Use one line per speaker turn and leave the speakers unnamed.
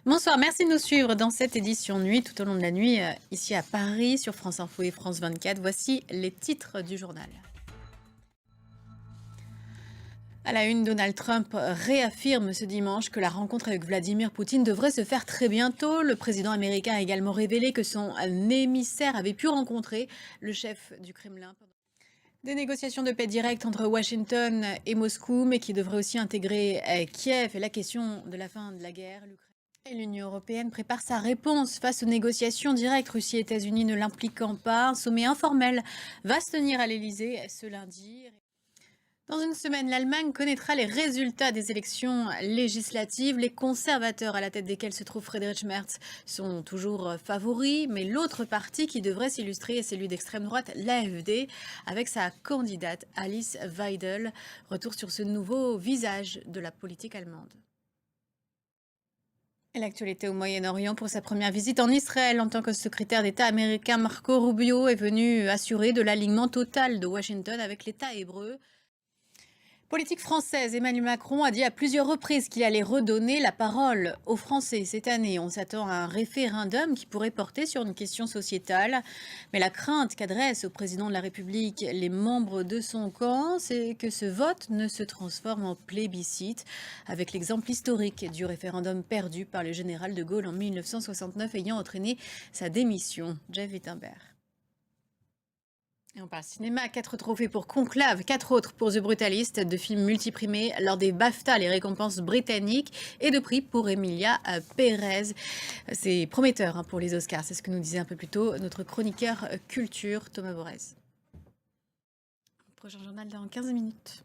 Bonsoir, merci de nous suivre dans cette édition nuit, tout au long de la nuit, ici à Paris, sur France Info et France 24. Voici les titres du journal. À la une, Donald Trump réaffirme ce dimanche que la rencontre avec Vladimir Poutine devrait se faire très bientôt. Le président américain a également révélé que son émissaire avait pu rencontrer le chef du Kremlin. Des négociations de paix directes entre Washington et Moscou, mais qui devraient aussi intégrer Kiev et la question de la fin de la guerre. Et l'Union européenne prépare sa réponse face aux négociations directes Russie et États-Unis ne l'impliquant pas. Un sommet informel va se tenir à l'Elysée ce lundi. Dans une semaine, l'Allemagne connaîtra les résultats des élections législatives. Les conservateurs, à la tête desquels se trouve Friedrich Merz, sont toujours favoris, mais l'autre parti qui devrait s'illustrer est celui d'extrême droite, l'AfD, avec sa candidate Alice Weidel. Retour sur ce nouveau visage de la politique allemande. Et l'actualité au Moyen-Orient, pour sa première visite en Israël en tant que secrétaire d'État américain, Marco Rubio est venu assurer de l'alignement total de Washington avec l'État hébreu. Politique française, Emmanuel Macron a dit à plusieurs reprises qu'il allait redonner la parole aux Français cette année. On s'attend à un référendum qui pourrait porter sur une question sociétale. Mais la crainte qu'adresse au président de la République les membres de son camp, c'est que ce vote ne se transforme en plébiscite, avec l'exemple historique du référendum perdu par le général de Gaulle en 1969 ayant entraîné sa démission. Jeff Wittenberg. Et on parle cinéma, 4 trophées pour Conclave, 4 autres pour The Brutalist, 2 films multiprimés lors des BAFTA, les récompenses britanniques, et 2 prix pour Emilia Pérez. C'est prometteur pour les Oscars, c'est ce que nous disait un peu plus tôt notre chroniqueur culture Thomas Borez. Prochain journal dans 15 minutes.